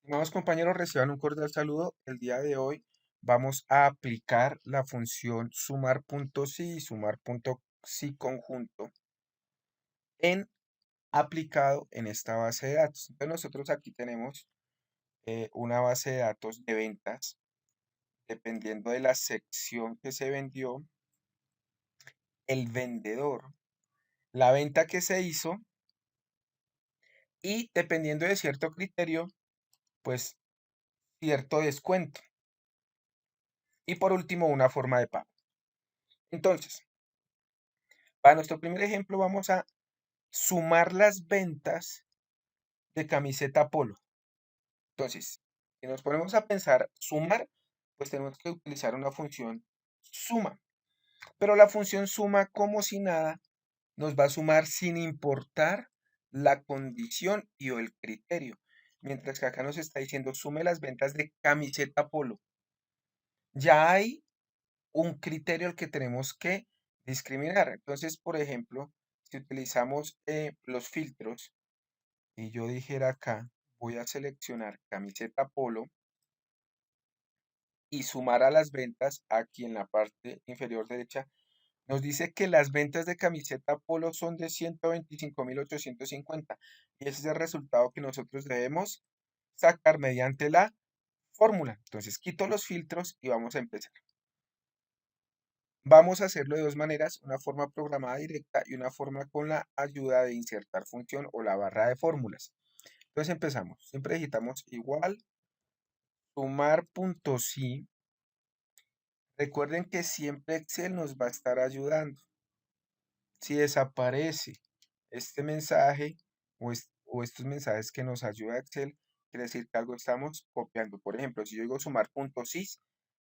Estimados compañeros, reciban un cordial saludo. El día de hoy vamos a aplicar la función sumar.si y sumar.si conjunto en aplicado en esta base de datos. Entonces nosotros aquí tenemos una base de datos de ventas. Dependiendo de la sección que se vendió, el vendedor, la venta que se hizo y dependiendo de cierto criterio, pues cierto descuento. Y por último, una forma de pago. Entonces, para nuestro primer ejemplo vamos a sumar las ventas de camiseta polo. Entonces, si nos ponemos a pensar sumar, pues tenemos que utilizar una función suma. Pero la función suma como si nada nos va a sumar sin importar la condición y o el criterio. Mientras que acá nos está diciendo sume las ventas de camiseta polo. Ya hay un criterio al que tenemos que discriminar. Entonces, por ejemplo, si utilizamos los filtros, y yo dijera acá, voy a seleccionar camiseta polo y sumar a las ventas aquí en la parte inferior derecha, nos dice que las ventas de camiseta polo son de 125.850 y ese es el resultado que nosotros debemos sacar mediante la fórmula. Entonces quito los filtros y vamos a empezar. Vamos a hacerlo de dos maneras, una forma programada directa y una forma con la ayuda de insertar función o la barra de fórmulas. Entonces empezamos. Siempre digitamos igual sumar.si. Recuerden que siempre Excel nos va a estar ayudando. Si desaparece este mensaje o estos mensajes que nos ayuda Excel, quiere decir que algo estamos copiando. Por ejemplo, si yo digo sumar.sys,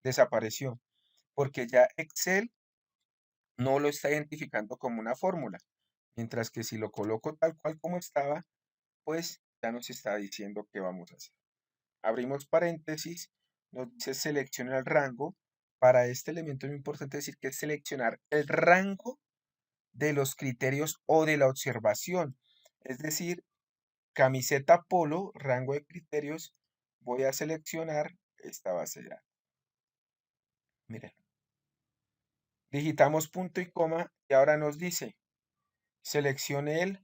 desapareció, porque ya Excel no lo está identificando como una fórmula. Mientras que si lo coloco tal cual como estaba, pues ya nos está diciendo qué vamos a hacer. Abrimos paréntesis, nos dice selecciona el rango. Para este elemento es muy importante decir que es seleccionar el rango de los criterios o de la observación. Es decir, camiseta polo, rango de criterios, voy a seleccionar esta base de datos. Miren, digitamos punto y coma y ahora nos dice, seleccione el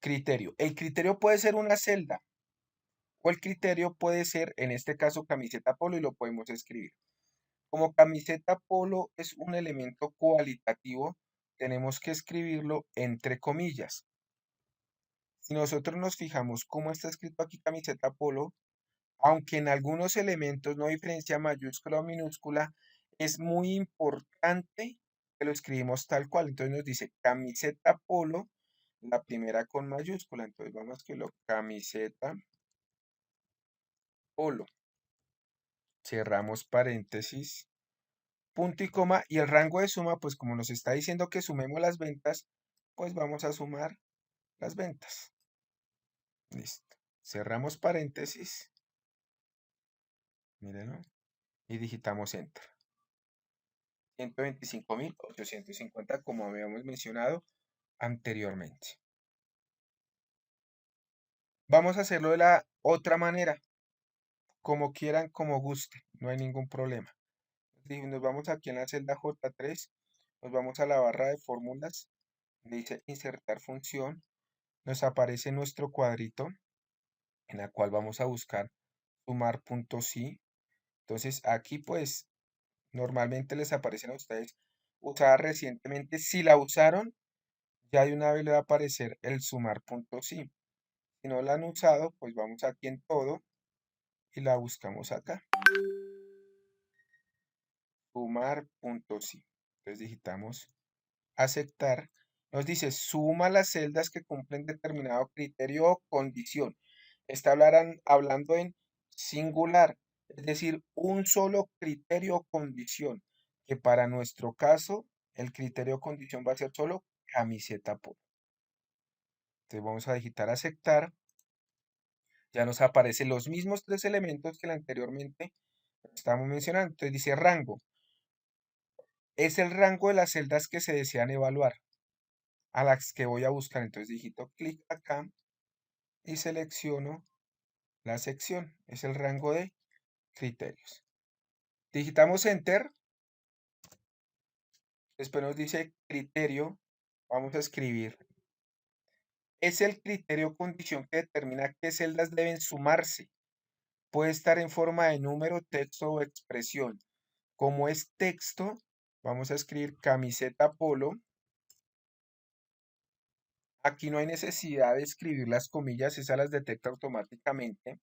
criterio. El criterio puede ser una celda o el criterio puede ser, en este caso, camiseta polo y lo podemos escribir. Como camiseta polo es un elemento cualitativo, tenemos que escribirlo entre comillas. Si nosotros nos fijamos cómo está escrito aquí camiseta polo, aunque en algunos elementos no diferencia mayúscula o minúscula, es muy importante que lo escribimos tal cual. Entonces nos dice camiseta polo, la primera con mayúscula. Entonces vamos a escribirlo camiseta polo. Cerramos paréntesis, punto y coma. Y el rango de suma, pues como nos está diciendo que sumemos las ventas, pues vamos a sumar las ventas. Listo. Cerramos paréntesis. Miren, y digitamos enter. 125.850 como habíamos mencionado anteriormente. Vamos a hacerlo de la otra manera, como quieran, como guste, no hay ningún problema. Nos vamos aquí en la celda J3, nos vamos a la barra de fórmulas, dice insertar función, nos aparece nuestro cuadrito en la cual vamos a buscar sumar.si. Entonces aquí pues normalmente les aparecen a ustedes usada recientemente. Si la usaron, ya de una vez le va a aparecer el sumar.si. Si no la han usado, pues vamos aquí en todo y la buscamos acá. Sumar.si. Entonces digitamos aceptar. Nos dice suma las celdas que cumplen determinado criterio o condición. Está hablando en singular, es decir, un solo criterio o condición, que para nuestro caso el criterio o condición va a ser solo camiseta polo. Entonces vamos a digitar aceptar. Ya nos aparecen los mismos tres elementos que anteriormente estamos mencionando. Entonces dice rango. Es el rango de las celdas que se desean evaluar, a las que voy a buscar. Entonces digito clic acá y selecciono la sección, es el rango de criterios. Digitamos Enter, después nos dice criterio, vamos a escribir. Es el criterio condición que determina qué celdas deben sumarse. Puede estar en forma de número, texto o expresión. Como es texto, vamos a escribir camiseta polo. Aquí no hay necesidad de escribir las comillas, esas las detecta automáticamente.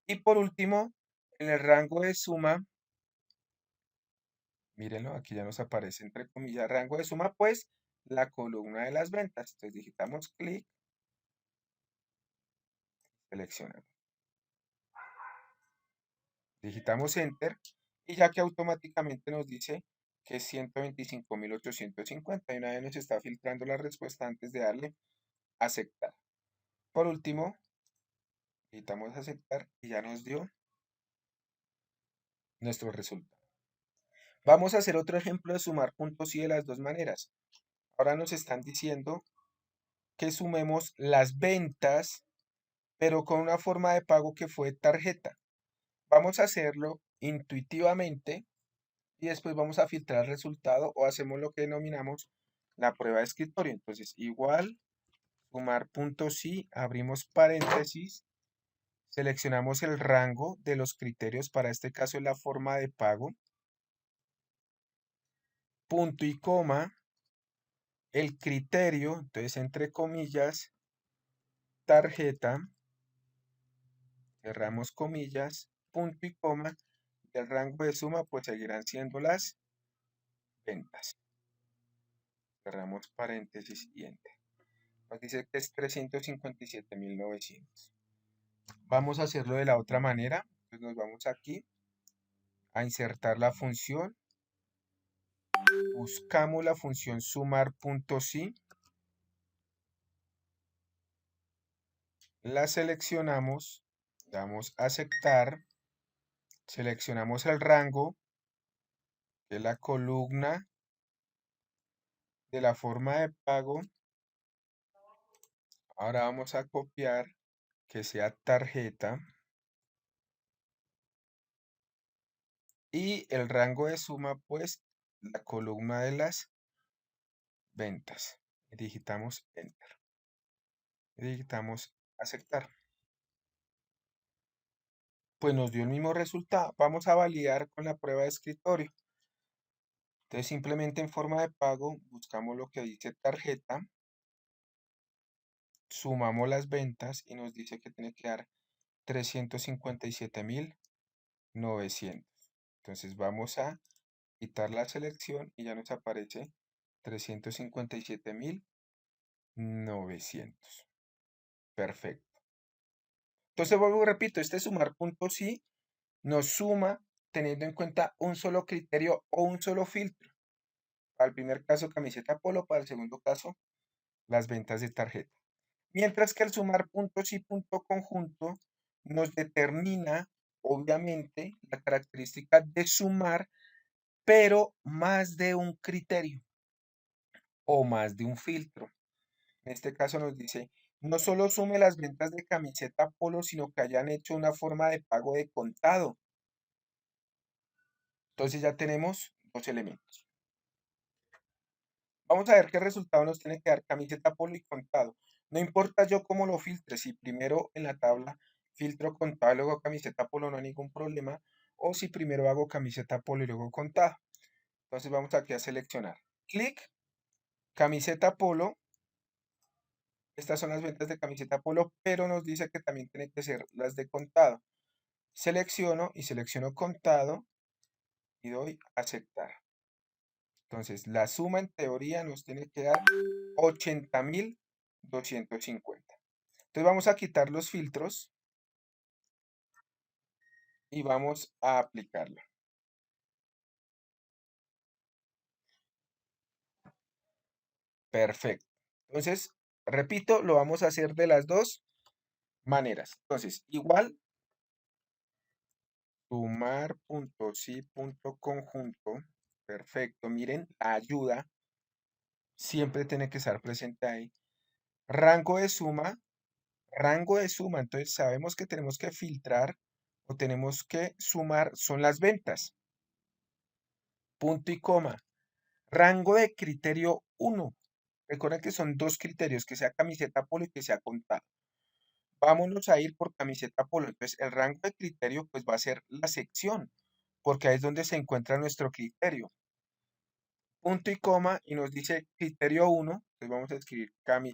Y por último, en el rango de suma, mírenlo, aquí ya nos aparece entre comillas, rango de suma, pues la columna de las ventas. Entonces digitamos clic, seleccionamos. Digitamos Enter y ya que automáticamente nos dice que es 125.850 y una vez nos está filtrando la respuesta antes de darle aceptar. Por último, digitamos aceptar y ya nos dio nuestro resultado. Vamos a hacer otro ejemplo de sumar puntos y de las dos maneras. Ahora nos están diciendo que sumemos las ventas, pero con una forma de pago que fue tarjeta. Vamos a hacerlo intuitivamente y después vamos a filtrar el resultado o hacemos lo que denominamos la prueba de escritorio. Entonces, igual, sumar puntos y abrimos paréntesis, seleccionamos el rango de los criterios, para este caso es la forma de pago, punto y coma, el criterio, entonces entre comillas, tarjeta, cerramos comillas, punto y coma, y el rango de suma pues seguirán siendo las ventas. Cerramos paréntesis y enter. Nos dice que es 357.900. Vamos a hacerlo de la otra manera. Entonces nos vamos aquí a insertar la función. Buscamos la función sumar.si. La seleccionamos. Damos a aceptar. Seleccionamos el rango de la columna de la forma de pago. Ahora vamos a copiar que sea tarjeta. Y el rango de suma, pues, la columna de las ventas. Digitamos Enter. Digitamos aceptar. Pues nos dio el mismo resultado. Vamos a validar con la prueba de escritorio. Entonces simplemente en forma de pago buscamos lo que dice tarjeta, sumamos las ventas y nos dice que tiene que dar 357.900. Entonces vamos a quitar la selección y ya nos aparece 357.900. Perfecto. Entonces vuelvo y repito, este sumar puntos sí nos suma teniendo en cuenta un solo criterio o un solo filtro. Para el primer caso, camiseta polo, para el segundo caso, las ventas de tarjeta. Mientras que el sumar puntos y punto conjunto nos determina, obviamente, la característica de sumar, pero más de un criterio o más de un filtro. En este caso nos dice, no solo sume las ventas de camiseta polo, sino que hayan hecho una forma de pago de contado. Entonces ya tenemos dos elementos. Vamos a ver qué resultado nos tiene que dar camiseta polo y contado. No importa yo cómo lo filtre, si primero en la tabla filtro contado y luego camiseta polo, no hay ningún problema. O si primero hago camiseta polo y luego contado. Entonces vamos aquí a seleccionar. Clic, camiseta polo. Estas son las ventas de camiseta polo, pero nos dice que también tiene que ser las de contado. Selecciono y selecciono contado y doy aceptar. Entonces la suma en teoría nos tiene que dar 80.250. Entonces vamos a quitar los filtros y vamos a aplicarlo. Perfecto. Entonces, repito, lo vamos a hacer de las dos maneras. Entonces, igual, sumar punto sí punto conjunto. Perfecto. Miren, la ayuda siempre tiene que estar presente ahí. Rango de suma, Rango de suma, entonces sabemos que tenemos que filtrar o tenemos que sumar, son las ventas. Punto y coma. Rango de criterio 1. Recuerden que son dos criterios, que sea camiseta polo y que sea contado. Vámonos a ir por camiseta polo. Entonces, el rango de criterio pues va a ser la sección, porque ahí es donde se encuentra nuestro criterio. Punto y coma, y nos dice criterio 1. Entonces vamos a escribir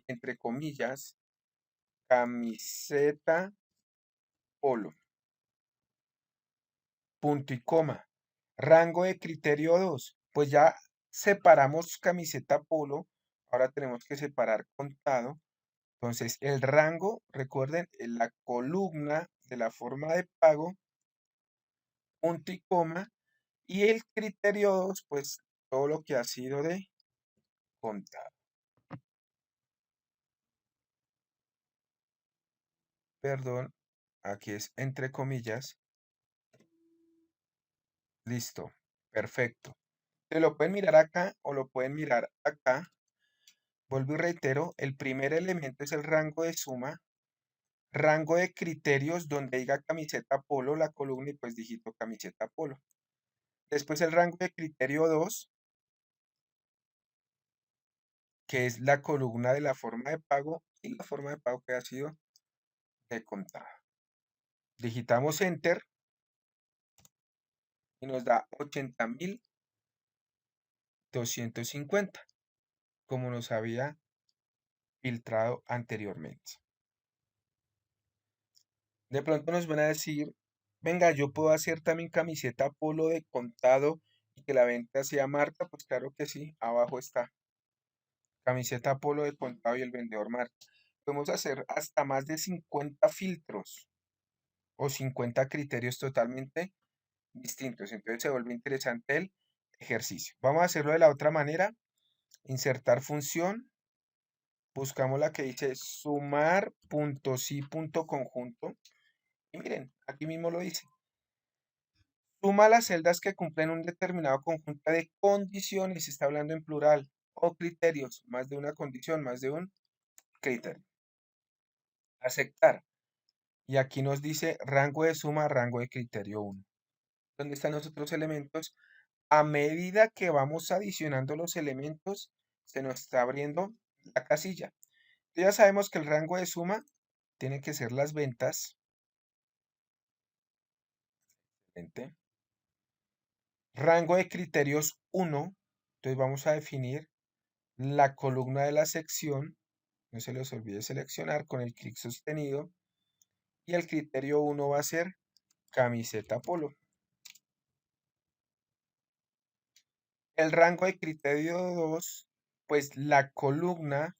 entre comillas, camiseta polo. Punto y coma. Rango de criterio 2. Pues ya separamos camiseta polo. Ahora tenemos que separar contado. Entonces, el rango, recuerden, en la columna de la forma de pago, punto y coma. Y el criterio 2, pues todo lo que ha sido de contado. Perdón, aquí es entre comillas. Listo, perfecto. Se lo pueden mirar acá o lo pueden mirar acá. Vuelvo y reitero, el primer elemento es el rango de suma, rango de criterios donde diga camiseta polo, la columna y pues dígito camiseta polo. Después el rango de criterio 2, que es la columna de la forma de pago y la forma de pago que ha sido de contado. Digitamos Enter y nos da 80.250, como nos había filtrado anteriormente. De pronto nos van a decir, venga, yo puedo hacer también camiseta polo de contado y que la venta sea Marta. Pues claro que sí, abajo está. Camiseta polo de contado y el vendedor Marta. Podemos hacer hasta más de 50 filtros o 50 criterios totalmente distintos. Entonces se vuelve interesante el ejercicio. Vamos a hacerlo de la otra manera. Insertar función. Buscamos la que dice sumar punto sí punto conjunto. Y miren, aquí mismo lo dice. Suma las celdas que cumplen un determinado conjunto de condiciones, está hablando en plural, o criterios, más de una condición, más de un criterio. Aceptar. Y aquí nos dice rango de suma, rango de criterio 1. ¿Dónde están los otros elementos? A medida que vamos adicionando los elementos, se nos está abriendo la casilla. Ya sabemos que el rango de suma tiene que ser las ventas. Rango de criterios 1. Entonces vamos a definir la columna de la sección. No se les olvide seleccionar con el clic sostenido. Y el criterio 1 va a ser camiseta polo. El rango de criterio 2, pues la columna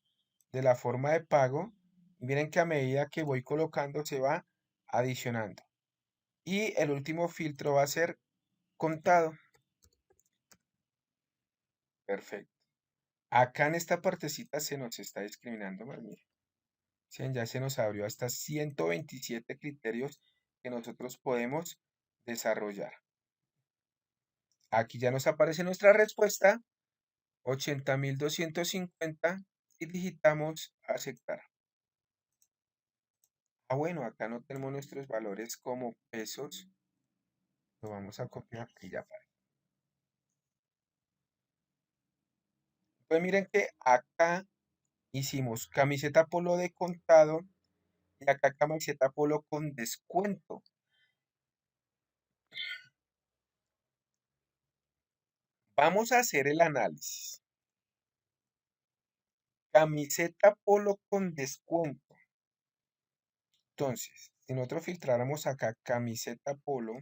de la forma de pago. Miren que a medida que voy colocando se va adicionando. Y el último filtro va a ser contado. Perfecto. Acá en esta partecita se nos está discriminando más. Miren. Ya se nos abrió hasta 127 criterios que nosotros podemos desarrollar. Aquí ya nos aparece nuestra respuesta, 80.250, y digitamos aceptar. Bueno, acá no tenemos nuestros valores como pesos. Lo vamos a copiar y ya para. Pues miren que acá hicimos camiseta polo de contado y acá camiseta polo con descuento. Vamos a hacer el análisis. Camiseta polo con descuento. Entonces, si nosotros filtráramos acá camiseta polo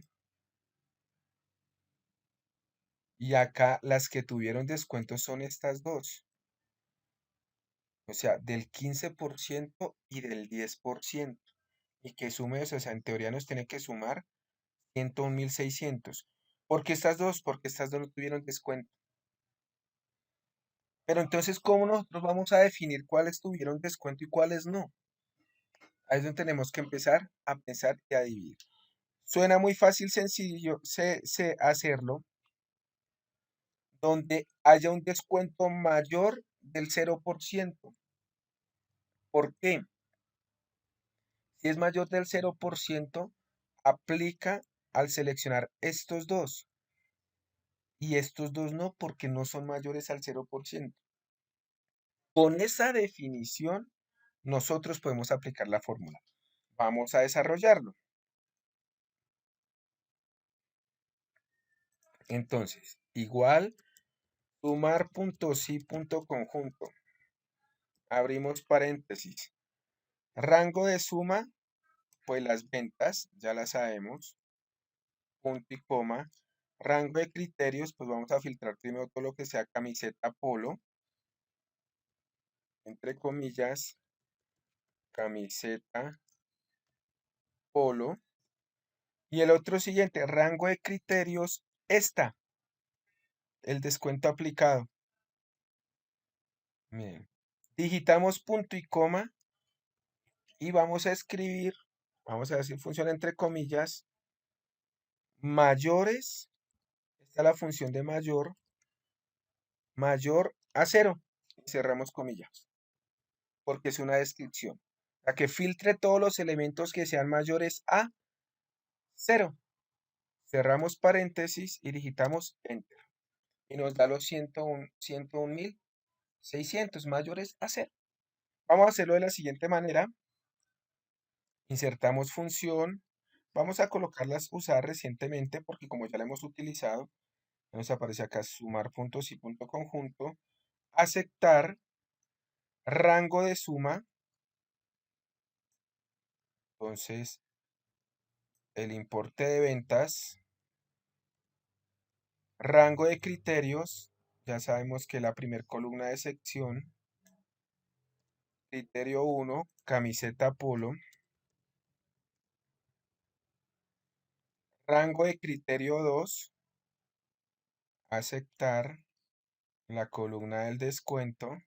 y acá las que tuvieron descuento son estas dos. O sea, del 15% y del 10%. Y que sume eso, o sea, en teoría nos tiene que sumar 101.600. ¿Por qué estas dos? Porque estas dos no tuvieron descuento. Pero entonces, ¿cómo nosotros vamos a definir cuáles tuvieron descuento y cuáles no? Ahí es donde tenemos que empezar a pensar y a dividir. Suena muy fácil, sencillo hacerlo, donde haya un descuento mayor del 0%. ¿Por qué? Si es mayor del 0%, aplica al seleccionar estos dos. Y estos dos no, porque no son mayores al 0%. Con esa definición, nosotros podemos aplicar la fórmula. Vamos a desarrollarlo. Entonces, igual sumar puntos y punto conjunto. Abrimos paréntesis. Rango de suma, pues las ventas, ya las sabemos. Punto y coma. Rango de criterios, pues vamos a filtrar primero todo lo que sea camiseta polo. Entre comillas, camiseta polo. Y el otro siguiente, rango de criterios, el descuento aplicado. Miren, digitamos punto y coma y vamos a escribir, vamos a ver si funciona entre comillas, mayores, esta es la función de mayor a 0. Y cerramos comillas, porque es una descripción. La que filtre todos los elementos que sean mayores a 0. Cerramos paréntesis y digitamos Enter. Y nos da los 101.600 mayores a 0. Vamos a hacerlo de la siguiente manera. Insertamos función. Vamos a colocarlas usadas recientemente porque como ya la hemos utilizado, nos aparece acá sumar puntos y punto conjunto. Aceptar rango de suma. Entonces, el importe de ventas. Rango de criterios. Ya sabemos que la primera columna de sección. Criterio 1, camiseta polo. Rango de criterio 2, aceptar la columna del descuento.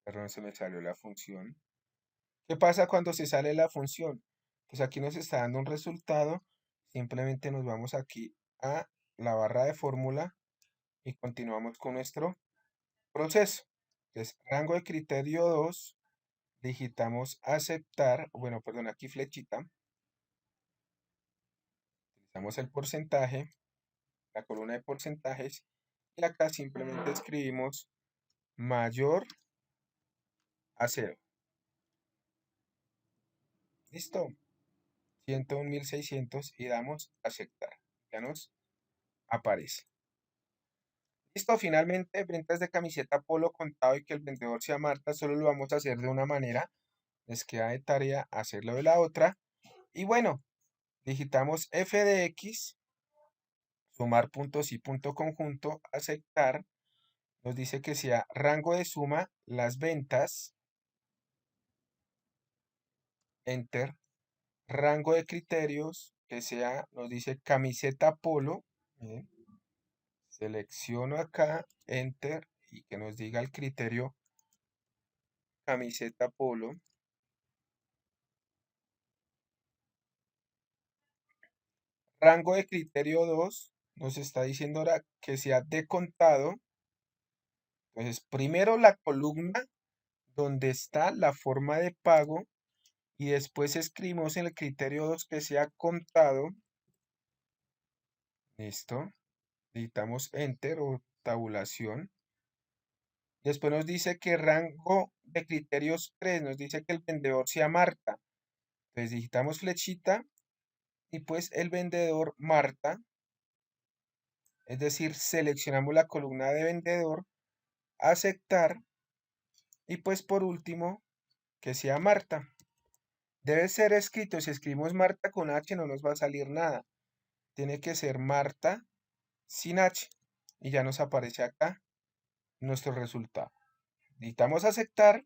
Perdón, se me salió la función. ¿Qué pasa cuando se sale la función? Pues aquí nos está dando un resultado. Simplemente nos vamos aquí a la barra de fórmula y continuamos con nuestro proceso. Entonces, rango de criterio 2, digitamos aceptar, bueno, perdón, aquí flechita. Utilizamos el porcentaje, la columna de porcentajes, y acá simplemente escribimos mayor a 0. Listo. 101.600 y damos aceptar. Ya nos aparece. Listo, finalmente, ventas de camiseta polo contado y que el vendedor sea Marta, solo lo vamos a hacer de una manera. Les queda de tarea hacerlo de la otra. Y bueno, digitamos f de x, sumar puntos y punto conjunto, aceptar. Nos dice que sea rango de suma, las ventas, enter. Rango de criterios, que sea, nos dice camiseta polo. Bien. Selecciono acá, enter, y que nos diga el criterio camiseta polo. Rango de criterio 2, nos está diciendo ahora que sea de contado. Entonces, primero la columna donde está la forma de pago y después escribimos en el criterio 2 que sea contado. Listo. Digitamos enter o tabulación. Después nos dice que rango de criterios 3, nos dice que el vendedor sea Marta. Entonces digitamos flechita y pues el vendedor Marta, es decir, seleccionamos la columna de vendedor, aceptar y pues por último que sea Marta. Debe ser escrito, si escribimos Marta con H no nos va a salir nada. Tiene que ser Marta sin H y ya nos aparece acá nuestro resultado. Necesitamos aceptar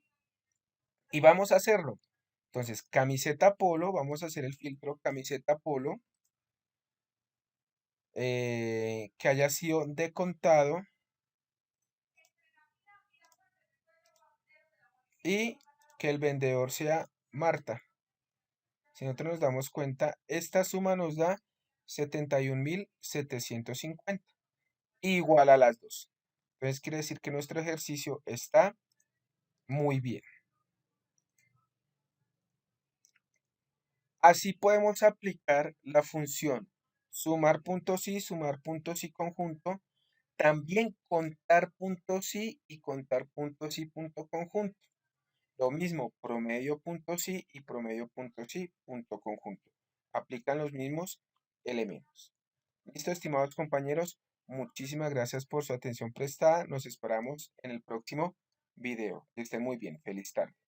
y vamos a hacerlo. Entonces, camiseta polo, vamos a hacer el filtro camiseta polo, que haya sido de contado y que el vendedor sea Marta. Si nosotros nos damos cuenta, esta suma nos da 71.750, igual a las dos. Entonces quiere decir que nuestro ejercicio está muy bien. Así podemos aplicar la función sumar puntos y conjunto, también contar puntos y contar puntos y punto conjunto. Lo mismo, promedio puntos y promedio puntos y punto conjunto. Aplican los mismos elementos. Listo, estimados compañeros, muchísimas gracias por su atención prestada. Nos esperamos en el próximo video. Que estén muy bien. Feliz tarde.